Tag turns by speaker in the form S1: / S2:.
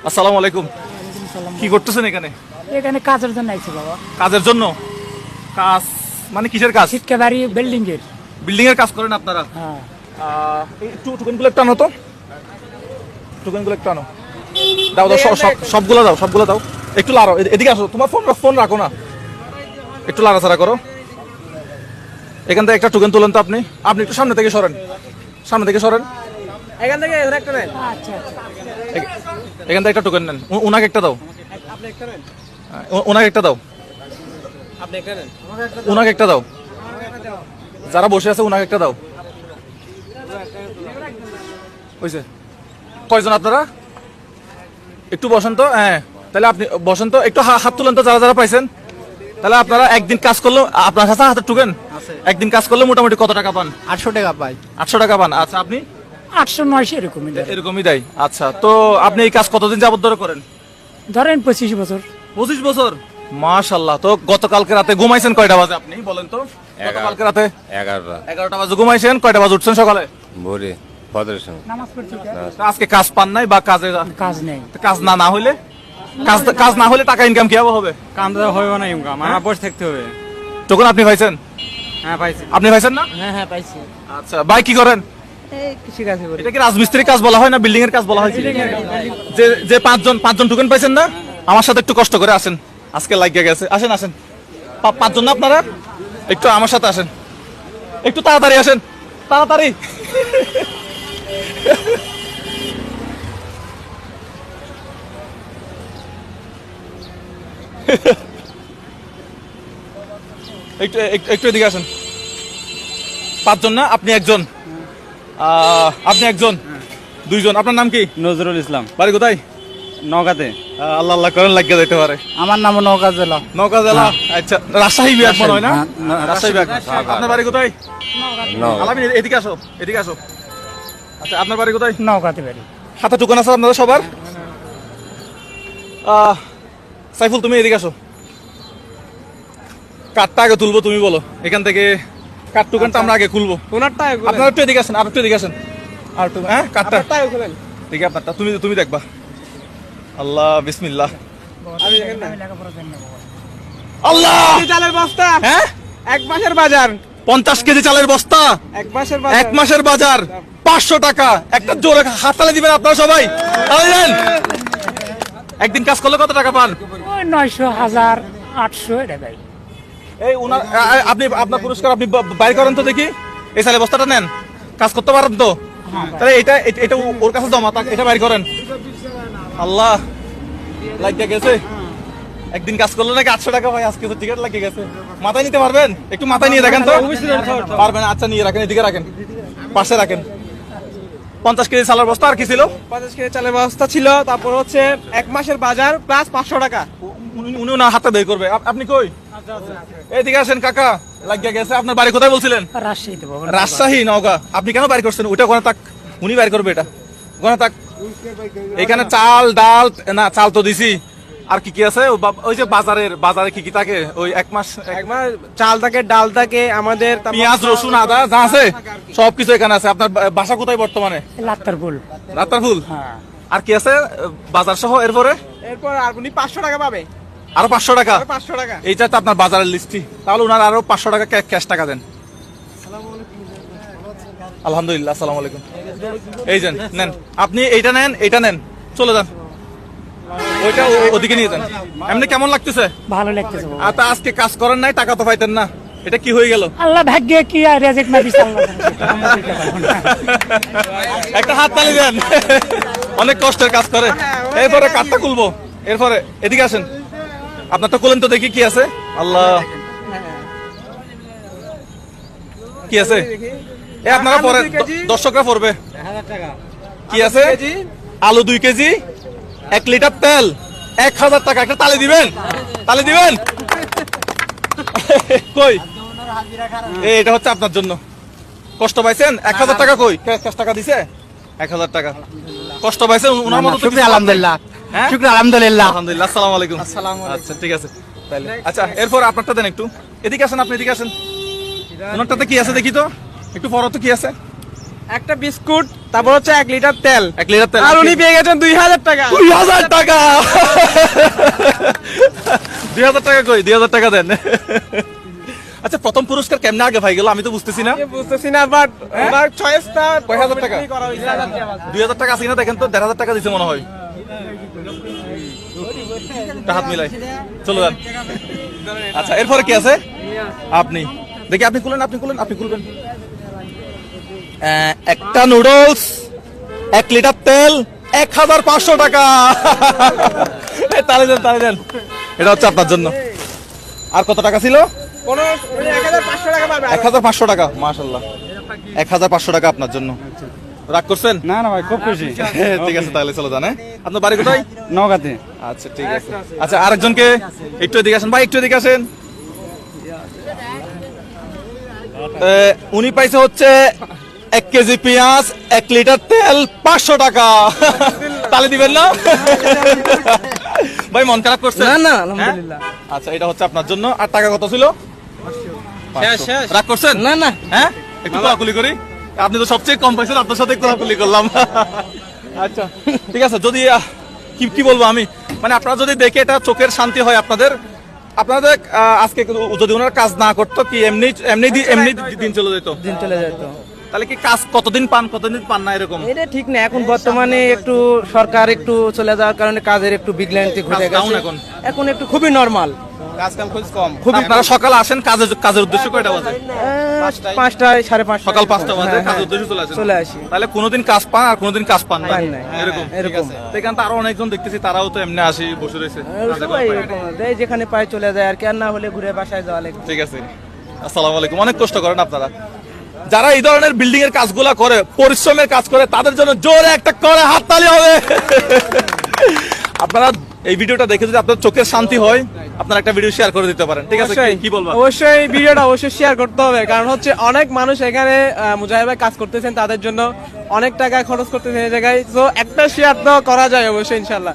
S1: আসসালামু আলাইকুম। কি করতেছেন এখানে?
S2: এখানে কাজের জন্য আইছি বাবা।
S1: কাজের জন্য? কাজ মানে কিসের কাজ?
S2: শিক্ষা বাড়ি বিল্ডিং এর।
S1: বিল্ডিং এর কাজ করেন আপনারা?
S2: হ্যাঁ।
S1: একটু টোকেনগুলো একটু আনো তো, টোকেনগুলো একটু আনো। দাও দাও, সবগুলো দাও, সবগুলো দাও। একটু লাড়ো, এদিকে আসো। তোমার ফোন রাখো না, একটু লাড়াচাড়া করো। এখান থেকে একটা টোকেন তুলেন তো আপনি। আপনি একটু সামনে থেকে সরেন, সামনে থেকে সরেন।
S3: এখান থেকে একটা নেন।
S2: আচ্ছা
S1: এখান থেকে একটা টোকেন নেন। ওনাকে একটা দাও,
S3: আপনি একটা নেন।
S1: ওনাকে একটা দাও,
S3: আপনি একটা নেন।
S1: ওনাকে একটা দাও। যারা বসে আছে ওনাকে একটা দাও। হইছে? কয়জন আপনারা? একটু বসেন তো। হ্যাঁ, তাহলে আপনি বসেন তো, একটু হাত তুলেন তো যারা যারা পাইছেন। তাহলে আপনারা একদিন কাজ করলে, আপনার কাছে হাতে টোকেন, একদিন কাজ করলে মোটামুটি কত টাকা পান?
S3: 800 টাকা পাই।
S1: 800 টাকা পান। আচ্ছা, আপনি?
S2: 800-900 এরকমই ধরেন।
S1: এরকমই দেয়। আচ্ছা, তো আপনি এই কাজ কতদিন যাবত ধরে করেন?
S2: ধরেন 25 বছর।
S1: 25 বছর? মাশাআল্লাহ। তো গতকালকে রাতে ঘুমাইছেন কয়টা বাজে আপনি বলেন তো? গতকালকে রাতে 11টা বাজে ঘুমাইছেন, কয়টা বাজে উঠছেন সকালে?
S4: ভোরে ফজরের সময়।
S2: নামাজ পড়ছি।
S1: তো আজকে কাজ পান নাই বা
S2: কাজ নেই।
S1: কাজ না হইলে, কাজ না হলে টাকা ইনকাম কিভাবে হবে?
S3: কামটা হবে না ইনকাম, আমার বসে থাকতে হবে।
S1: তখন আপনি পাইছেন?
S3: হ্যাঁ পাইছি।
S1: আপনি পাইছেন না?
S3: হ্যাঁ পাইছি।
S1: আচ্ছা, ভাই কি করেন?
S3: এই কৃষি কাজ করি।
S1: এটা কি রাজমিস্ত্রির কাজ বলা হয় না বিল্ডিং এর কাজ বলা হয়? যে পাঁচজন টোকেন পাইছেন না, আমার সাথে একটু কষ্ট করে আসেন, আজকে লাগিয়ে গেছে। আসেন আসেন, পাঁচজন না আপনারা? একটু আমার সাথে আসেন, একটু তাড়াতাড়ি আসেন, তাড়াতাড়ি। একটু একটু এদিকে আসেন। পাঁচজন না? আপনি একজন, আপনি একজন, দুইজন। আপনার নাম কি?
S3: নজরুল ইসলাম।
S1: বাড়ি কোথায়?
S3: নওগাঁতে।
S1: আল্লাহ আল্লাহ করেন, লাগিয়ে যেতে পারে।
S3: আমার নাম নওগাঁ জেলা।
S1: নওগাঁ জেলা? আচ্ছা, রাজশাহী বিভাগ মনে হয় না? রাজশাহী বিভাগ। আপনার বাড়ি কোথায়? আপনি এদিকে আসো, এদিকে আসো। আচ্ছা, আপনার বাড়ি কোথায়?
S2: নওগাঁতে বাড়ি।
S1: হাতে টোকেন আছে আপনাদের সবার? সাইফুল, তুমি এদিকে আসো। কার্ডটা আগে তুলবো, তুমি বলো। এখান থেকে কার্ড টোকেনটা আমরা আগে খুলবো।
S3: ওনারটা
S1: আপনারা একটু এদিকে আসেন, আর একটু এদিকে আসেন। আর একটু, হ্যাঁ, কার্ডটা
S3: খুলেন।
S1: দেখি আপনারটা, তুমি দেখবা। আল্লাহ, বিসমিল্লাহ।
S3: আমি দেখেন না।
S2: আমি লেখাপড়া জানি না বাবা।
S1: আল্লাহ!
S3: চালের বস্তা।
S1: হ্যাঁ,
S3: 1 মাসের বাজার।
S1: 50 কেজি চালের বস্তা,
S3: 1 মাসের
S1: এক
S3: বাজার।
S1: মাসের বাজার, 500 টাকা। একটা জোরে হাততালি দিবেন আপনারা সবাই। তালি দেন। একদিন কাজ করলে কত টাকা পান?
S2: ওই 900, 1000, 800 এটা ভাই।
S1: এই উনার, আপনি আপনার পুরস্কার আপনি বাইর করেন তো দেখি। এই চালের বস্তাটা নেন, কাজ করতে পারেন তো? তাহলে এটা ওর কাছে জমা, এটা বাইর করেন। আল্লাহ, লাগিয়ে গেছে। একদিন কাজ করলে নাকি 800 টাকা ভাই, আজকে তো টিকিট লাগিয়ে গেছে। মাথায় নিতে পারবেন? একটু মাথায় নিয়ে দেখেন তো। পারবেন? আচ্ছা, নিয়ে রাখেন, এদিকে রাখেন, পাশে রাখেন। 50 কেজি চালের বস্তা, আর কি ছিল?
S3: 50 কেজি চালের বস্তা ছিল, তারপর হচ্ছে 1 মাসের বাজার প্লাস 500 টাকা।
S1: উনি ওনার হাতে বের করবে। আপনি কই? এদিকে আসেন কাকা, লাগিয়ে গেছে। আপনার বাড়ি কোথায় বলছিলেন?
S2: রাজশাহীতে বাবা।
S1: রাজশাহী, নওগাঁ। আপনি কেন বাইর করছেন? ওটা গনে থাক, উনি বাইর করবে এটা, গনে থাক। এখানে চাল ডাল না, চাল তো দিছি। আর কি কি আছে? ওই যে বাজারে কি কি থাকে? ওই 1 মাস
S3: একবার চাল থাকে, ডাল থাকে, আমাদের
S1: পেঁয়াজ রসুন আদা যা আছে সবকিছু এখানে আছে। আপনার বাসা কোথায় বর্তমানে?
S2: লাত্তারপুল।
S1: রাতারপুল।
S2: হ্যাঁ।
S1: আর কি আছে বাজার সহ? এরপরে
S3: এরপর আর উনি 500 টাকা পাবে।
S1: আরো 500 টাকা?
S3: 500 টাকা।
S1: এইটা তো আপনার বাজারের লিস্টি। তাহলে ওনার আরো 500 টাকা ক্যাশ টাকা দেন। আলহামদুলিল্লাহ, আসসালামু আলাইকুম। এই যে নেন, আপনি এইটা নেন, এইটা নেন, চলে যান। ওইটা ওদিকে নিয়ে যান। এমনি কেমন লাগতেছে?
S2: ভালো লাগতেছে বাবা।
S1: তা আজকে কাজ করেন নাই, টাকা তো পাইতেন না, এটা কি হয়ে গেল?
S2: আল্লাহ ভাগ্যে কি আর রেজেক না দিছে আল্লাহ জানে। আমরা দিতে পারবো না।
S1: একটা হাত তালি দেন। অনেক কষ্টের কাজ করে। এরপরে কাঠটা খুলবো, এরপরে এদিকে আসেন। আপনার তো খুলেন তো দেখি কি আছে। আল্লাহ, কি আছে? এ আপনারা পরে, দর্শকরা পড়বে।
S3: 1000 টাকা।
S1: কি আছে? আলু 2 কেজি, 1 লিটার তেল, 1000 টাকা। একটা তালি দিবেন, তালি দিবেন। কই? এটা হচ্ছে আপনার জন্য। কষ্ট পাইছেন? 1000 টাকা কই? ক্যাশ টাকা দিছে? 1000 টাকা কষ্ট পাইছেন। ওনার মতো তো কিছু
S3: আলহামদুলিল্লাহ।
S1: হ্যাঁ?
S3: শুকর আলহামদুলিল্লাহ।
S1: আলহামদুলিল্লাহ, আসসালামু আলাইকুম।
S3: আসসালামু আলাইকুম।
S1: আচ্ছা, ঠিক আছে তাহলে। আচ্ছা, এরপর আপনারটা দেন একটু। এদিকে আসেন, আপনি এদিকে আসেন। ওনারটাতে কি আছে দেখি তো, একটু পড়ো তো কি আছে।
S3: একটা বিস্কুট, তারপর হচ্ছে 1 লিটার তেল,
S1: 1 লিটার তেল
S3: আর উনি পেয়ে গেছেন 2000 টাকা।
S1: 2000 টাকা 2000 টাকা কই 2000 টাকা দেন। আচ্ছা প্রথম পুরস্কার কেমনে আগে ভাই গেল আমি তো বুঝতেছি না।
S3: আমি বুঝতেছি না, বাট ওনার চয়েসটা
S1: কয় হাজার টাকা?
S3: করা হয়েছে।
S1: 2000 টাকা আছে কিনা দেখেন তো, 1500 টাকা দিছে মনে হয়। একটা হাত মিলাই চলো যান। আচ্ছা এরপরে কি আছে? আপনি দেখি, আপনি খুলেন, আপনি খুলবেন। একটা নুডলস, 1 লিটার তেল, 1500 টাকা। তালে দেন, এটা হচ্ছে আপনার জন্য। আর কত টাকা ছিল?
S3: 1500 টাকা পাবে।
S1: 1500 টাকা, মাশাআল্লাহ 1500 টাকা আপনার জন্য। রাগ করছেন?
S2: না না ভাই, খুব খুশি।
S1: ঠিক আছে তাহলে চলো জানে। আপনার বাড়ি কোথায়?
S2: নওগাঁতে।
S1: আচ্ছা ঠিক আছে। আচ্ছা আরেকজনকে একটু এদিকে আসেন ভাই, একটু এদিকে আসেন। উনি পাইছে হচ্ছে 1 কেজি পেঁয়াজ, 1 লিটার তেল, 500 টাকা। তাহলে দিবেন না? ভাই মন খারাপ করছে?
S3: না না, আলহামদুলিল্লাহ।
S1: আচ্ছা এটা হচ্ছে আপনার জন্য। আর টাকা কত ছিল? 500। রাগ করছেন?
S3: না না,
S1: হ্যাঁ একটু কোলাকুলি করি। আপনি তো সবচেয়ে কম পাইছেন, আপনার সাথে কোলাকুলি করলাম। আচ্ছা ঠিক আছে। যদি কি বলবো আমি, মানে আপনারা যদি দেখে এটা চোখের শান্তি হয় আপনাদের আজকে যদি ওনার কাজ না করতো কি এমনি দিন চলে যেত?
S2: দিন চলে যেত।
S1: তাহলে কি কাজ কতদিন পান না এরকম?
S2: এটা ঠিক না, এখন বর্তমানে একটু সরকার একটু চলে যাওয়ার কারণে কাজের একটু বিঘ্নান্তি ঘটে
S1: কাজ down
S2: গেছে।
S1: এখন?
S2: এখন একটু খুবই নরমাল।
S3: কাজ কাম খুব কম।
S1: আপনারা সকালে আসেন, কাজের উদ্দেশ্য কয়টা বাজে?
S2: 5টায় 5:30
S1: সকাল 5টা বাজে
S2: হ্যাঁ,
S1: কাজের উদ্দেশ্যে চলে আসেন।
S2: চলে আসি।
S1: তাহলে কোনোদিন কাজ পান আর কোনোদিন কাজ পান না,
S2: পান নাই।
S1: এরকম
S2: এরকম।
S1: তো এখানে তো আরো অনেকজন দেখতেছি, তারাও তো এমনি আসি বসে রয়েছে।
S2: সবাই এরকম, এই যেখানে পায় চলে যায় আর কি, আর না হলে ঘুরে বাসায় যাওয়া লাগে।
S1: ঠিক আছে, আসসালামু আলাইকুম। অনেক কষ্ট করেন আপনারা, যারা এই ধরনের বিল্ডিং এর কাজগুলা করে, পরিশ্রমের কাজ করে, তাদের জন্য জোরে একটা করে হাততালি হবে। আপনারা এই ভিডিওটা দেখে যদি আপনার চোখের শান্তি হয়, আপনারা একটা ভিডিও শেয়ার করে দিতে পারেন। ঠিক আছে, কি বলবো?
S3: অবশ্যই ভিডিওটা অবশ্যই শেয়ার করতে হবে, কারণ হচ্ছে অনেক মানুষ এখানে মুজাহিদ ভাই কাজ করতেছেন, তাদের জন্য অনেক টাকা খরচ করতেছেন এই জায়গায়। তো একটা শেয়ার তো করা যায় অবশ্যই, ইনশাল্লাহ।